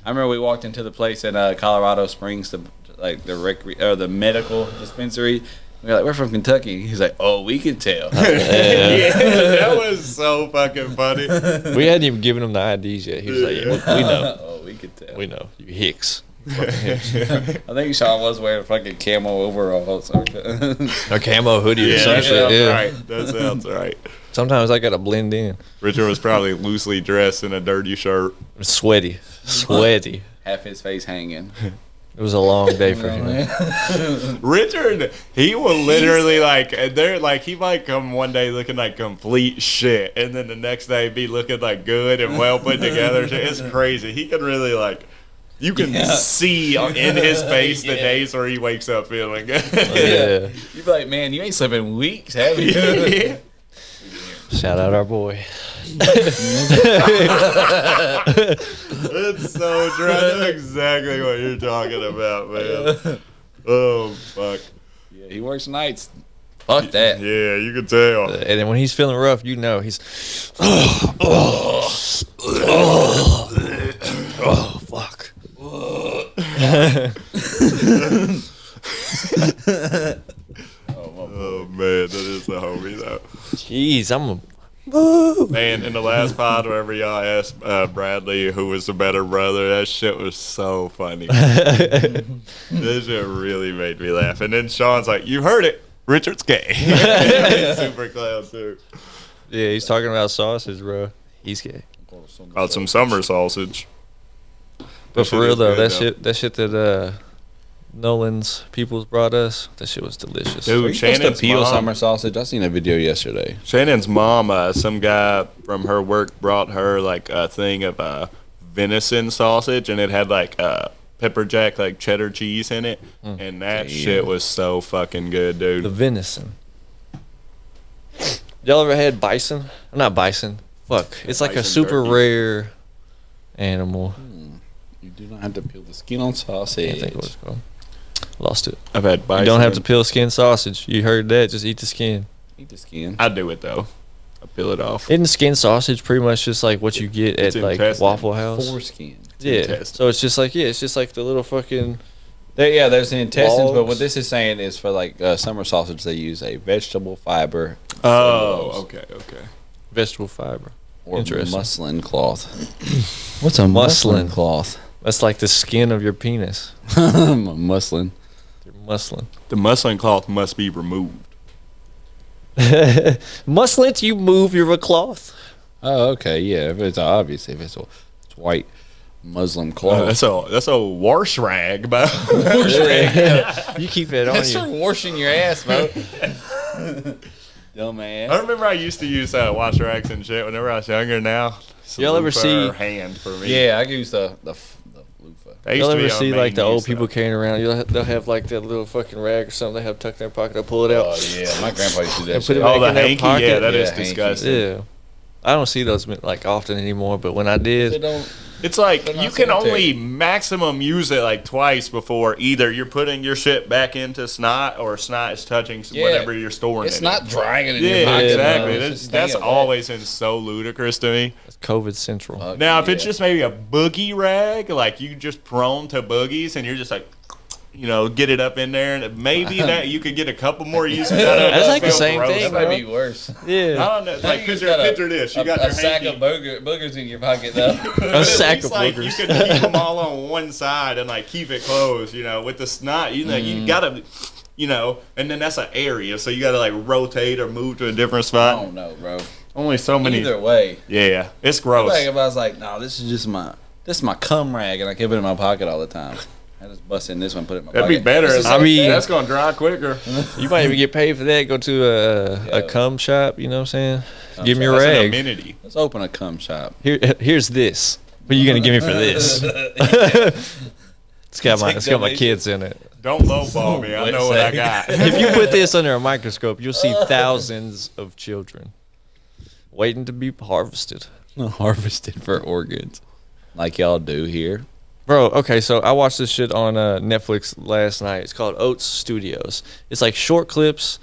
I remember we walked into the place in Colorado Springs, the medical dispensary. We were like, we're from Kentucky. He's like, oh, we can tell. Yeah, that was so fucking funny. We hadn't even given him the IDs yet. He was like, yeah, we know. Oh, we could tell. We know. You Hicks. Fucking Hicks. I think Sean was wearing fucking camo overalls. A camo hoodie or Yeah, some that shit. sounds Yeah. right. That sounds right. Sometimes I gotta blend in. Richard was probably loosely dressed in a dirty shirt. Sweaty. Sweaty. Half his face hanging. It was a long day for him. Richard, he will literally he might come one day looking like complete shit, and then the next day be looking like good and well put together. It's crazy. He can really you can see in his face the days where he wakes up feeling good. Yeah. You'd be like, man, you ain't slept in weeks, have you? Shout out our boy. It's so true. I know exactly what you're talking about, man. Oh fuck. Yeah, he works nights. Fuck that. Yeah, you can tell. And then when he's feeling rough, you know he's. Oh fuck. Oh man, that is the homie though. Jeez, I'm a. Man, in the last pod, wherever y'all asked Bradley who was the better brother, that shit was so funny. That shit really made me laugh. And then Sean's like, "You heard it, Richard's gay." Super clown too. Yeah, he's talking about sausage, bro. He's gay. Called some summer sausage. But shit for real is though, good, that shit that Nolan's peoples brought us, that shit was delicious. Dude, Are you supposed to Shannon's peel mom, summer sausage? I seen a video yesterday. Shannon's mom, some guy from her work brought her like a thing of venison sausage, and it had like pepper jack, like cheddar cheese in it, and that shit was so fucking good, dude. The venison. Y'all ever had bison? Not bison. Fuck. It's like a Bison super turkey. rare animal. You do not have to peel the skin on sausage. Can't think what it's called. Lost it. I've had bison. You don't have to peel skin sausage. You heard that. Just eat the skin. Eat the skin. I do it though. I peel it off. Isn't skin sausage pretty much just like what you get It's at like intestine. Waffle House? Foreskin. Yeah. intestine. So it's just like it's just like the little fucking There's the intestines, but Logs. what this is saying is for like summer sausage, they use a vegetable fiber. Oh, okay. vegetable fiber. Or Interesting. muslin cloth. What's a Muslin. muslin cloth? That's like the skin of your penis. Muslin. Your muslin. The muslin cloth must be removed. Muslin, you move your cloth. Oh, okay, yeah. If it's obvious, if it's white muslin cloth. That's a wash rag, bro. You keep it on That's you. for washing your ass, bro. Dumb I ass. remember I used to use wash rags and shit whenever I was younger. Now, Y'all ever see- hand for me? Yeah, I use the loofah. That used Y'all to be ever our see main like the old use, people though. carrying around? They'll have like that little fucking rag or something they have tucked in their pocket. They'll pull it out. Oh yeah, my grandpa used to do that And put shit. it Oh, back the in their hanky. pocket. Yeah, that is Yeah, hanky. disgusting. Yeah. I don't see those like often anymore, but when I They did, don't. It's like They're not you can sanitary. only maximum use it like twice before either you're putting your shit back into snot or snot is touching Yeah. whatever you're storing. It's in not it. drying it in your Yeah, pocket. exactly. Bro. It's That's, just that's staying always been so ludicrous to me. it's COVID central. Fuck Now, if it's yeah. just maybe a boogie rag, like you just prone to boogies and you're just like, get it up in there, and maybe that you could get a couple more uses out of it. That's like the Feel same gross, thing, That though. might be worse. Yeah, I don't know. Like, You picture, got picture this. You got a your sack hanky. of boogers in your pocket though. a sack of Like, boogers. you could keep them all on one side and like keep it closed. With the snot, you gotta, and then that's an area, so you gotta like rotate or move to a different I spot. don't know, bro. Only so many. Either way, Yeah, it's gross. like if I was like, no, this is my cum rag, and I keep it in my pocket all the time. I just bust in this one, put it in my That'd pocket. be better. It's the I same mean- thing. That's gonna dry quicker. You might even get paid for that. Go to a Yeah. cum shop. You know what I'm saying? Give me your shop. That's an rag. amenity. Let's open a cum shop. Here's this. What are you gonna give me for this? It's got my donation. kids in it. Don't lowball me. I know what I got. If you put this under a microscope, you'll see thousands of children waiting to be harvested. Harvested for organs, like y'all do here. Bro, okay, so I watched this shit on Netflix last night. It's called Oats Studios. It's like short clips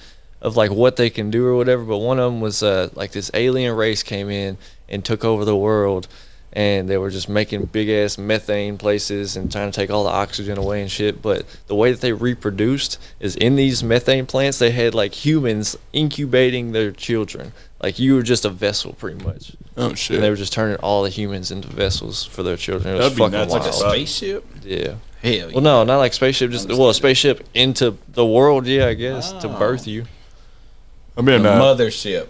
of like what they can do or whatever. But one of them was like this alien race came in and took over the world, and they were just making big ass methane places and trying to take all the oxygen away and shit. But the way that they reproduced is in these methane plants, they had like humans incubating their children. Like you were just a vessel, pretty much. Oh shit! And they were just turning all the humans into vessels for their children. It was That'd be fucking nuts. wild. Like a spaceship? Yeah. Hell yeah. Well, no, not like spaceship. Just a spaceship into the world. Yeah, I guess to Oh. birth you. I've been The mothership.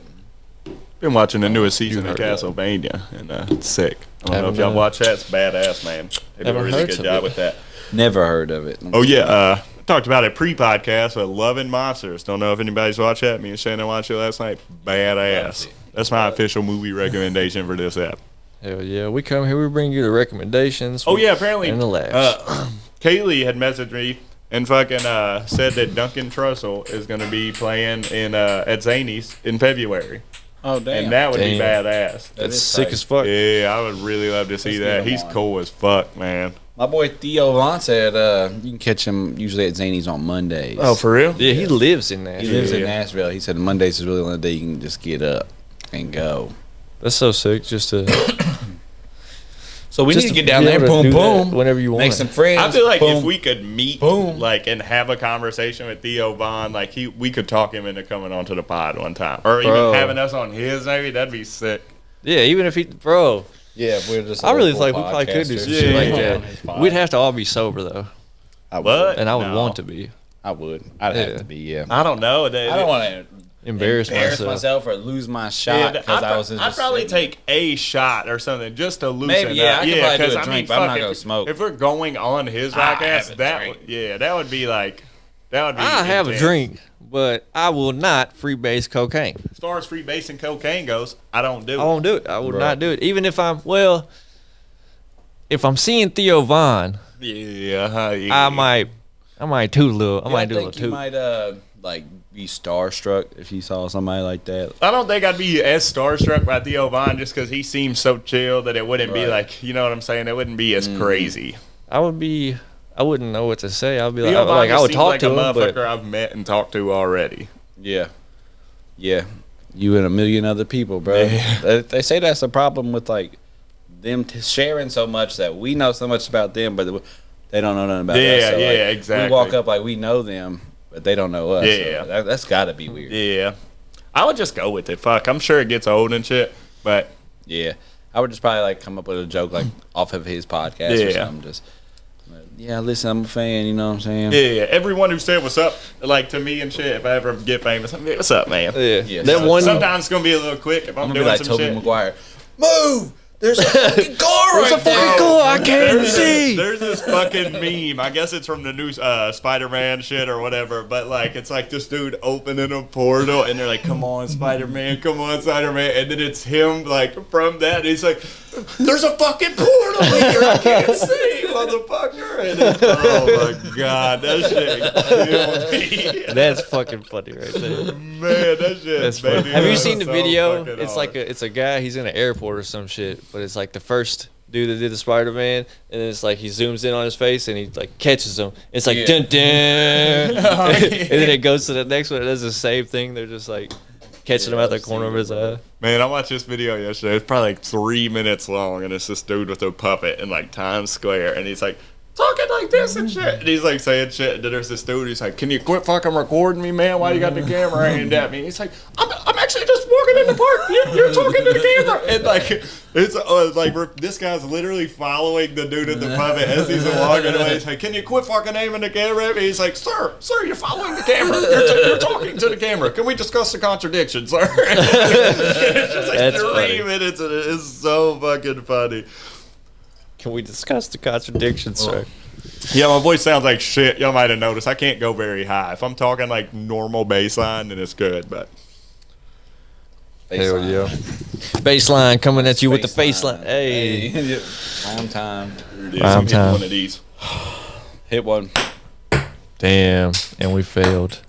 been watching the newest season You of heard that. Castlevania, and it's sick. I don't know Haven't if y'all heard. watch that. It's badass, man. They do a Haven't really heard good of job it. with that. Never heard of it. Oh yeah, I talked about it pre-podcast with Loving Monsters. Don't know if anybody's watched that. Me and Shannon watched it last night. Badass. That's my official movie recommendation for this app. Hell yeah, we come here, we bring you the recommendations. Oh yeah, apparently And the laughs. Kaylee had messaged me and fucking said that Duncan Trussell is going to be playing in at Zany's in February, Oh, damn. and that would be Damn. badass. That's is sick tight. as fuck. Yeah, I would really love to see Let's that. get him He's on. cool as fuck, man. My boy Theo Vaughn said you can catch him usually at Zany's on Mondays. Oh, for real? Yeah, he lives in that. He lives in Yeah. Nashville. He said Mondays is really the only day you can just get up and go. That's so sick. Just to So we just need to get down be there, able to boom, do that boom, whenever you want. make some friends. I feel like boom. if we could meet, Boom. like, and have a conversation with Theo Vaughn, like we could talk him into coming onto the pod one time, or Bro. even having us on his. Maybe that'd be sick. Yeah, even if he, bro. Yeah, if we're just. I really think we probably could do some Yeah. shit like Yeah. that. We'd have to all be sober though, I would. What? and I would No. want to be. I would. I'd Yeah. have to be. Yeah. I don't know. I don't want to Embarrass myself. or lose my shot because I was. I'd probably take a shot or something just to loosen Maybe, yeah, up. I could probably do 'cause, a drink, but I'm fuck, not if- gonna smoke. If we're going on his I podcast, have a that drink. that would be like that would be. I have a intense. drink, but I will not freebase cocaine. As far as freebasing cocaine goes, I don't do I it. won't do it. I would Bro. not do it. Even if if I'm seeing Theo Vaughn, Yeah, I might toot a little. I might do a think little you toot. might like be starstruck if you saw somebody like that. I don't think I'd be as starstruck by Theo Vaughn just because he seems so chill that it wouldn't be Right. like, you know what I'm saying? It wouldn't be as crazy. I wouldn't know what to say. I'd be like, Theo Vaughn I just would seems talk like to a him, motherfucker but I've met and talked to already. Yeah, yeah. You and a million other people, bro. They say that's a problem with like them sharing so much that we know so much about them, but they don't know nothing about us. Yeah, So, yeah, like, exactly. We walk up like we know them, but they don't know us. Yeah. So that's got to be weird. Yeah. I would just go with it. Fuck, I'm sure it gets old and shit, but Yeah, I would just probably like come up with a joke like off of his podcast or Yeah. something. Just yeah, listen, I'm a fan. You know what I'm saying? yeah, everyone who said what's up, like to me and shit, if I ever get famous, I'm like, what's up, man? yeah, Yeah, that so one. Sometimes it's gonna be a little quick if I'm, I'm gonna be doing like some Tobey shit. Maguire. Move! There's a fucking car There's right a fucking there. car I can't see. There's this fucking meme. I guess it's from the new Spider-Man shit or whatever. But like, it's like this dude opening a portal, and they're like, "Come on, Spider-Man! Come on, Spider-Man!" And then it's him like from that. And he's like, "There's a fucking portal here. I can't see, motherfucker!" And it's, oh my god, that shit killed me. That's fucking funny right there. Man, that shit. That's made funny. me Have you laugh seen the so video? fucking It's hard. like it's a guy. He's in an airport or some shit, but it's like the first dude that did the Spider-Man, and then it's like he zooms in on his face and he like catches him. It's like Yeah. dun dun, Oh, and then it goes to the next one. It does the same thing. They're just like catching him out the I've corner seen of his it, bro. eye. Man, I watched this video yesterday. It's probably like 3 minutes long, and it's this dude with a puppet in like Times Square, and he's like talking like this and shit, and he's like saying shit. And then there's this dude. He's like, "Can you quit fucking recording me, man? Why you got the camera aimed at me?" He's like, "I'm actually just walking in the park. You're talking to the camera." And like, it's like this guy's literally following the dude at the puppet as he's walking away. He's like, "Can you quit fucking aiming the camera at me?" He's like, "Sir, you're following the camera. You're talking to the camera. Can we discuss the contradiction, sir?" It's just like That's 3 funny. minutes, and it is so fucking funny. Can we discuss the contradictions, sir? Yeah, my voice sounds like shit. Y'all might have noticed. I can't go very high. If I'm talking like normal bass line, then it's good. But Hell yeah. Baseline coming at you with the baseline. Hey. Prime time. here it is. Prime I'm hitting time. one of these. Hit one. Damn. And we failed.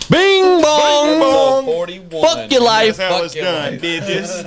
Bing bong. Bong. 41. Fuck your life. That's how Fuck it's your done, life. bitches.